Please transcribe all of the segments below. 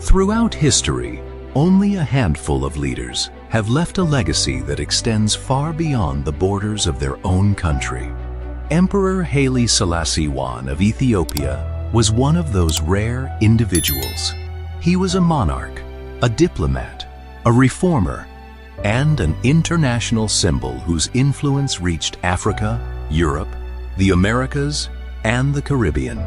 Throughout history, only a handful of leaders have left a legacy that extends far beyond the borders of their own country. Emperor Haile Selassie I of Ethiopia was one of those rare individuals. He was a monarch, a diplomat, a reformer, and an international symbol whose influence reached Africa, Europe, the Americas, and the Caribbean.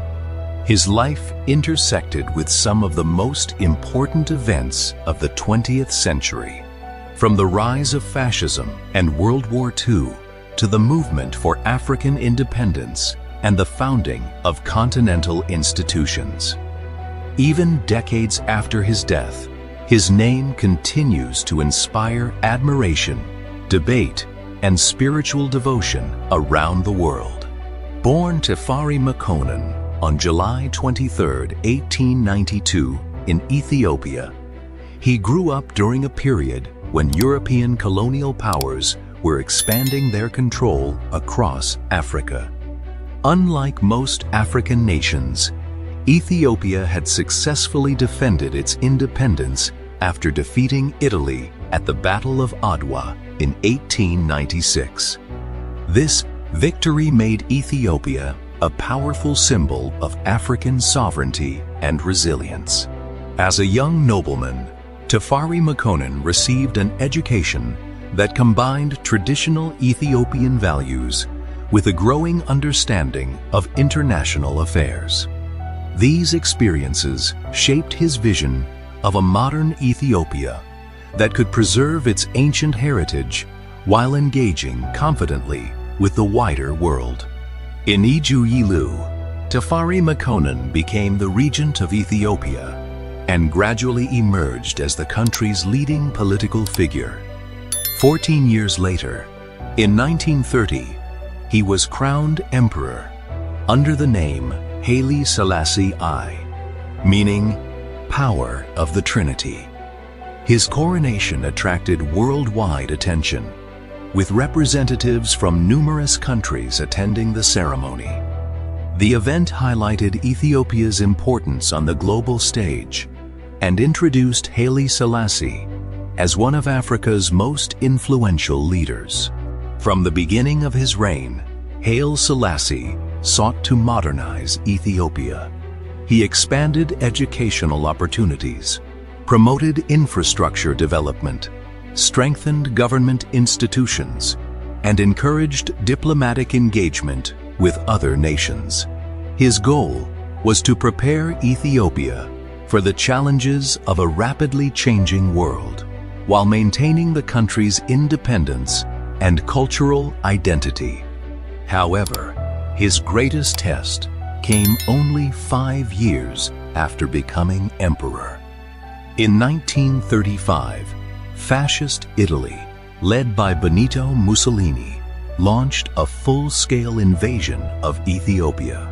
His life intersected with some of the most important events of the 20th century, from the rise of fascism and World War II to the movement for African independence and the founding of continental institutions. Even decades after his death, his name continues to inspire admiration, debate, and spiritual devotion around the world. Born Tafari Makonnen on July 23, 1892, in Ethiopia, he grew up during a period when European colonial powers were expanding their control across Africa. Unlike most African nations, Ethiopia had successfully defended its independence after defeating Italy at the Battle of Adwa in 1896. This victory made Ethiopia a powerful symbol of African sovereignty and resilience. As a young nobleman, Tafari Makonnen received an education that combined traditional Ethiopian values with a growing understanding of international affairs. These experiences shaped his vision of a modern Ethiopia that could preserve its ancient heritage while engaging confidently with the wider world. In Ijuyilu, Tafari Makonnen became the regent of Ethiopia and gradually emerged as the country's leading political figure. 14 years later, in 1930, he was crowned emperor under the name Haile Selassie I, meaning power of the Trinity. His coronation attracted worldwide attention, with representatives from numerous countries attending the ceremony. The event highlighted Ethiopia's importance on the global stage and introduced Haile Selassie as one of Africa's most influential leaders. From the beginning of his reign, Haile Selassie sought to modernize Ethiopia. He expanded educational opportunities, promoted infrastructure development, strengthened government institutions, and encouraged diplomatic engagement with other nations. His goal was to prepare Ethiopia for the challenges of a rapidly changing world, while maintaining the country's independence and cultural identity. However, his greatest test came only 5 years after becoming emperor. In 1935, Fascist Italy, led by Benito Mussolini, launched a full-scale invasion of Ethiopia.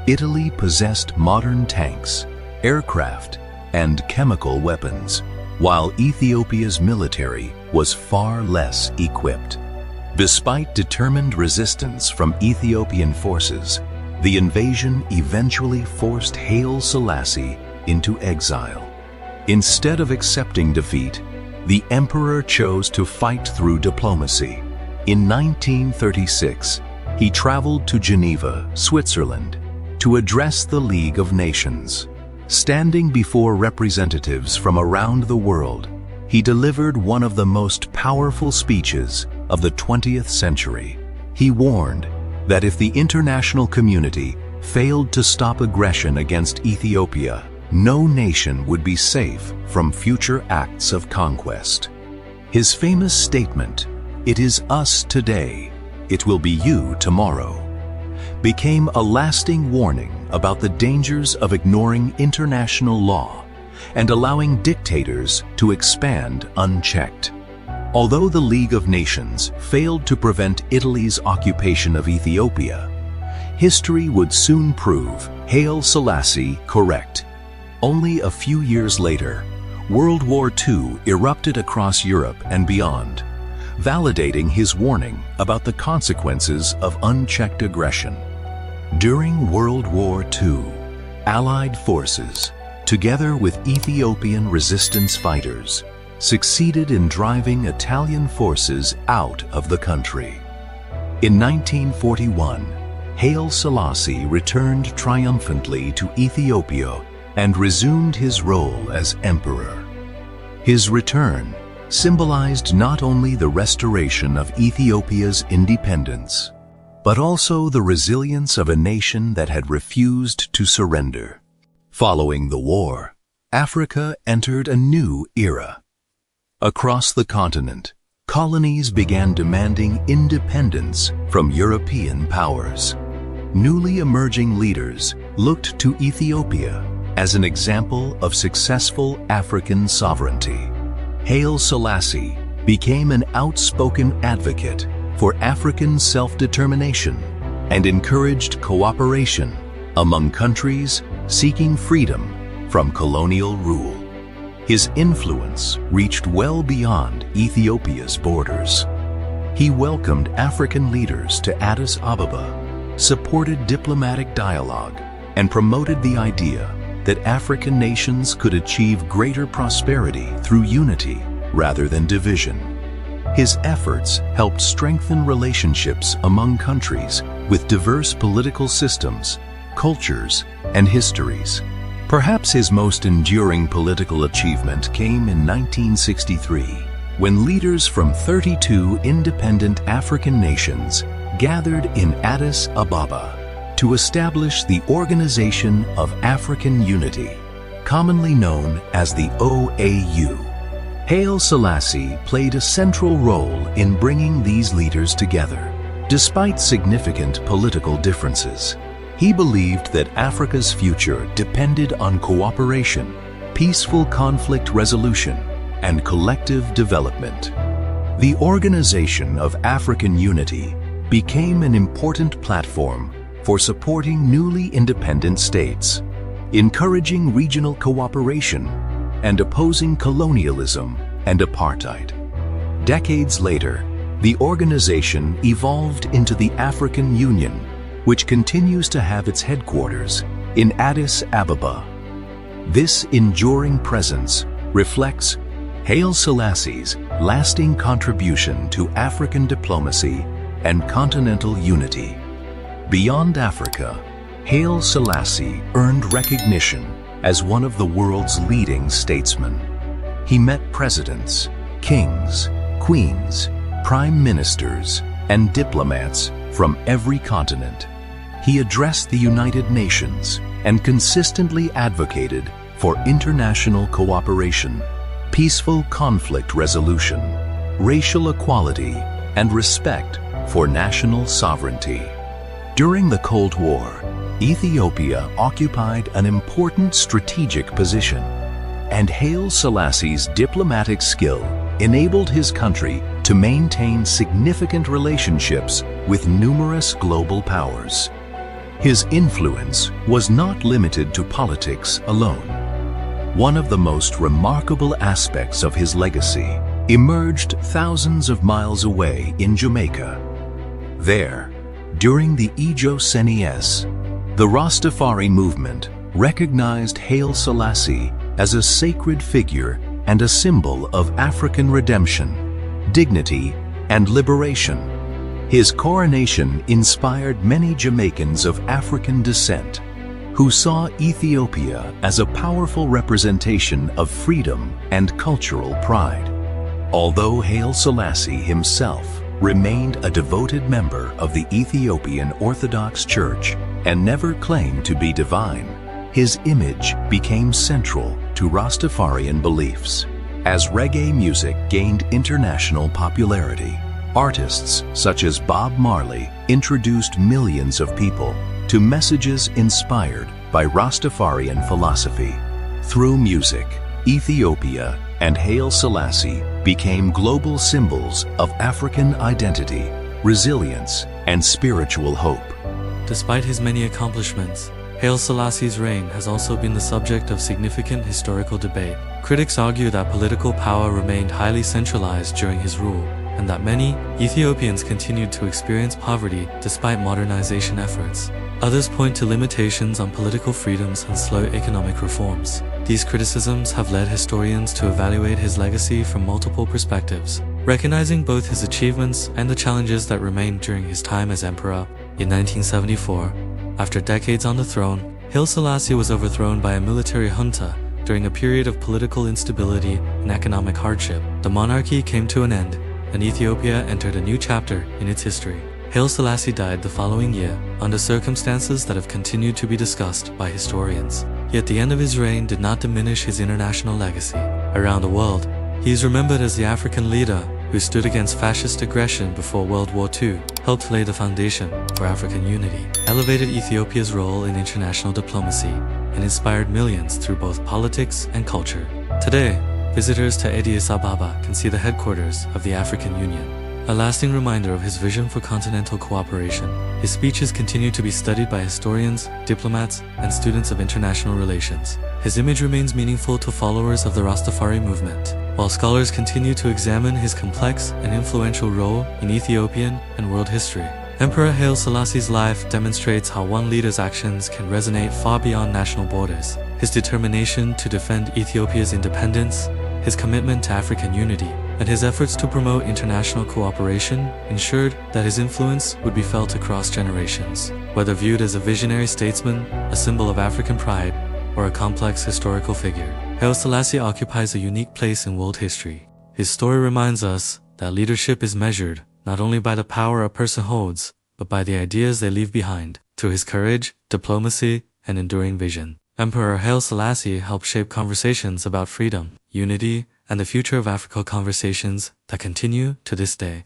Italy possessed modern tanks, aircraft, and chemical weapons, while Ethiopia's military was far less equipped. Despite determined resistance from Ethiopian forces, the invasion eventually forced Haile Selassie into exile. Instead of accepting defeat, the emperor chose to fight through diplomacy. In 1936, he traveled to Geneva, Switzerland, to address the League of Nations. Standing before representatives from around the world, he delivered one of the most powerful speeches of the 20th century. He warned that if the international community failed to stop aggression against Ethiopia, no nation would be safe from future acts of conquest. His famous statement, "It is us today, it will be you tomorrow," became a lasting warning about the dangers of ignoring international law and allowing dictators to expand unchecked. Although the League of Nations failed to prevent Italy's occupation of Ethiopia, history would soon prove Haile Selassie correct. Only a few years later, World War II erupted across Europe and beyond, validating his warning about the consequences of unchecked aggression. During World War II, Allied forces, together with Ethiopian resistance fighters, succeeded in driving Italian forces out of the country. In 1941, Haile Selassie returned triumphantly to Ethiopia and resumed his role as emperor. His return symbolized not only the restoration of Ethiopia's independence, but also the resilience of a nation that had refused to surrender. Following the war, Africa entered a new era. Across the continent, colonies began demanding independence from European powers. Newly emerging leaders looked to Ethiopia as an example of successful African sovereignty. Haile Selassie became an outspoken advocate for African self-determination and encouraged cooperation among countries seeking freedom from colonial rule. His influence reached well beyond Ethiopia's borders. He welcomed African leaders to Addis Ababa, supported diplomatic dialogue, and promoted the idea that African nations could achieve greater prosperity through unity rather than division. His efforts helped strengthen relationships among countries with diverse political systems, cultures, and histories. Perhaps his most enduring political achievement came in 1963, when leaders from 32 independent African nations gathered in Addis Ababa to establish the Organization of African Unity, commonly known as the OAU. Haile Selassie played a central role in bringing these leaders together. Despite significant political differences, he believed that Africa's future depended on cooperation, peaceful conflict resolution, and collective development. The Organization of African Unity became an important platform for supporting newly independent states, encouraging regional cooperation, and opposing colonialism and apartheid. Decades later, the organization evolved into the African Union, which continues to have its headquarters in Addis Ababa. This enduring presence reflects Haile Selassie's lasting contribution to African diplomacy and continental unity. Beyond Africa, Haile Selassie earned recognition as one of the world's leading statesmen. He met presidents, kings, queens, prime ministers, and diplomats from every continent. He addressed the United Nations and consistently advocated for international cooperation, peaceful conflict resolution, racial equality, and respect for national sovereignty. During the Cold War, Ethiopia occupied an important strategic position, and Haile Selassie's diplomatic skill enabled his country to maintain significant relationships with numerous global powers. His influence was not limited to politics alone. One of the most remarkable aspects of his legacy emerged thousands of miles away in Jamaica. There, during the Ijo Senies, the Rastafari movement recognized Haile Selassie as a sacred figure and a symbol of African redemption, dignity, and liberation. His coronation inspired many Jamaicans of African descent who saw Ethiopia as a powerful representation of freedom and cultural pride. Although Haile Selassie himself remained a devoted member of the Ethiopian Orthodox Church and never claimed to be divine, his image became central to Rastafarian beliefs. As reggae music gained international popularity, artists such as Bob Marley introduced millions of people to messages inspired by Rastafarian philosophy. Through music, Ethiopia and Haile Selassie became global symbols of African identity, resilience, and spiritual hope. Despite his many accomplishments, Haile Selassie's reign has also been the subject of significant historical debate. Critics argue that political power remained highly centralized during his rule, and that many Ethiopians continued to experience poverty despite modernization efforts. Others point to limitations on political freedoms and slow economic reforms. These criticisms have led historians to evaluate his legacy from multiple perspectives, recognizing both his achievements and the challenges that remained during his time as emperor. In 1974, after decades on the throne, Haile Selassie was overthrown by a military junta during a period of political instability and economic hardship. The monarchy came to an end, and Ethiopia entered a new chapter in its history. Haile Selassie died the following year, under circumstances that have continued to be discussed by historians. Yet the end of his reign did not diminish his international legacy. Around the world, he is remembered as the African leader who stood against fascist aggression before World War II, helped lay the foundation for African unity, elevated Ethiopia's role in international diplomacy, and inspired millions through both politics and culture. Today, visitors to Addis Ababa can see the headquarters of the African Union, a lasting reminder of his vision for continental cooperation. His speeches continue to be studied by historians, diplomats, and students of international relations. His image remains meaningful to followers of the Rastafari movement, while scholars continue to examine his complex and influential role in Ethiopian and world history. Emperor Haile Selassie's life demonstrates how one leader's actions can resonate far beyond national borders. His determination to defend Ethiopia's independence, his commitment to African unity, and his efforts to promote international cooperation ensured that his influence would be felt across generations. Whether viewed as a visionary statesman, a symbol of African pride, or a complex historical figure, Haile Selassie occupies a unique place in world history. His story reminds us that leadership is measured not only by the power a person holds, but by the ideas they leave behind. Through his courage, diplomacy, and enduring vision, Emperor Haile Selassie helped shape conversations about freedom, unity, and the future of Africa, conversations that continue to this day.